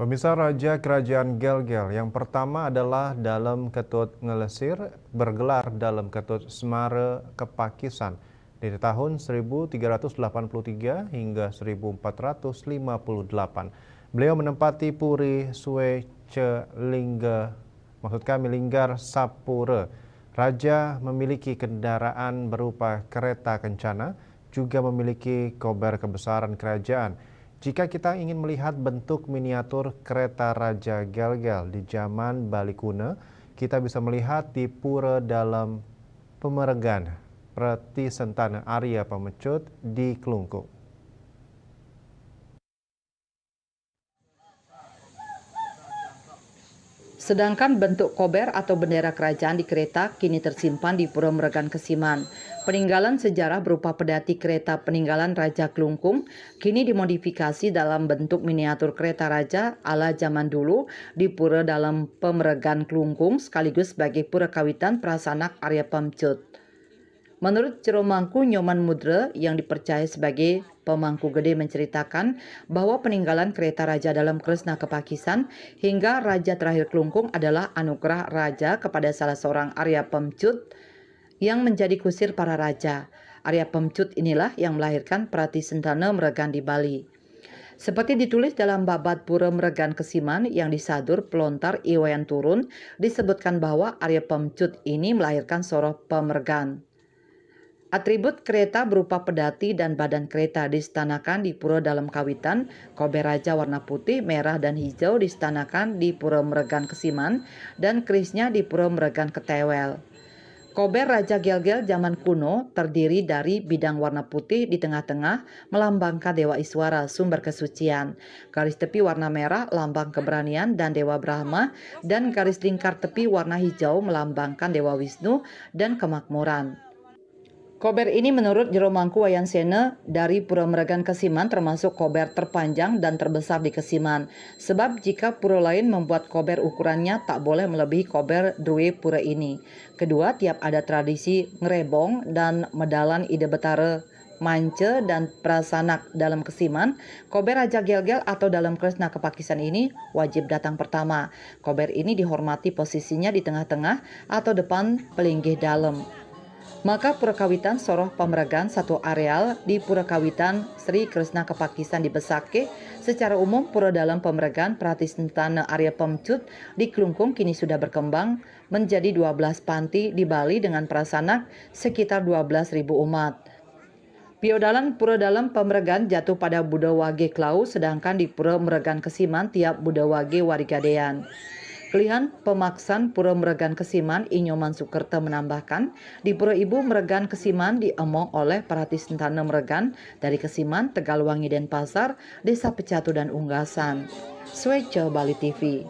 Pemirsa, Raja Kerajaan Gel-Gel yang pertama adalah Dalem Ketut Ngelesir bergelar Dalem Ketut Semare Kepakisan dari tahun 1383 hingga 1458. Beliau menempati Puri Suece Linggar Sapure. Raja memiliki kendaraan berupa kereta kencana, juga memiliki kober kebesaran kerajaan. Jika kita ingin melihat bentuk miniatur kereta Raja Gel-Gel di zaman Bali kuno, kita bisa melihat di Pura Dalem Pemeregan, Preti Sentana Arya Pemecut di Klungkung. Sedangkan bentuk kober atau bendera kerajaan di kereta kini tersimpan di Pura Meregan Kesiman. Peninggalan sejarah berupa pedati kereta peninggalan Raja Klungkung kini dimodifikasi dalam bentuk miniatur kereta raja ala zaman dulu di Pura Dalem Pemeregan Klungkung sekaligus sebagai pura kawitan prasanak Arya Pemecut. Menurut Jero Mangku Nyoman Mudra yang dipercaya sebagai pemangku gede menceritakan bahwa peninggalan kereta raja dalam Kresna Kepakisan hingga raja terakhir Klungkung adalah anugerah raja kepada salah seorang Arya Pemecut yang menjadi kusir para raja. Arya Pemecut inilah yang melahirkan Prati Sentana Meregan di Bali. Seperti ditulis dalam babat Pura Meregan Kesiman yang disadur pelontar Iwayan Turun, disebutkan bahwa Arya Pemecut ini melahirkan Soroh Pemeregan. Atribut kereta berupa pedati dan badan kereta disetanakan di Pura Dalem Kawitan, kober raja warna putih, merah, dan hijau disetanakan di Pura Meregan Kesiman, dan kerisnya di Pura Meregan Ketewel. Kober Raja Gel-Gel zaman kuno terdiri dari bidang warna putih di tengah-tengah melambangkan Dewa Iswara, sumber kesucian. Garis tepi warna merah lambang keberanian dan Dewa Brahma, dan garis lingkar tepi warna hijau melambangkan Dewa Wisnu dan kemakmuran. Kober ini menurut Jero Mangku Wayansena dari Pura Meregan Kesiman termasuk kober terpanjang dan terbesar di Kesiman. Sebab jika pura lain membuat kober ukurannya tak boleh melebihi kober due pura ini. Kedua, tiap ada tradisi ngerebong dan medalan ide betare mance dan prasanak dalam Kesiman, kober Raja Gel-Gel atau dalam Kresna Kepakisan ini wajib datang pertama. Kober ini dihormati posisinya di tengah-tengah atau depan pelinggih dalem. Maka Pura Kawitan Soroh Pemeregan satu areal di Pura Kawitan Sri Kresna Kepakisan di Besake. Secara umum Pura Dalem Pemeregan Prati Sentana Arya Pemecut di Klungkung kini sudah berkembang menjadi 12 panti di Bali dengan prasanak sekitar 12.000 umat. Piodalan Pura Dalem Pemeregan jatuh pada Buddha Wage Klau, sedangkan di Pura Meregan Kesiman tiap Buddha Wage Warigadean. Kelihan pemaksan Pura Meregan Kesiman Inyoman Sukerta menambahkan, di Pura Ibu Meregan Kesiman diemong oleh Prati Sentana Meregan dari Kesiman, Tegalwangi, Denpasar, Desa Pecatu dan Unggasan. Suece Bali TV.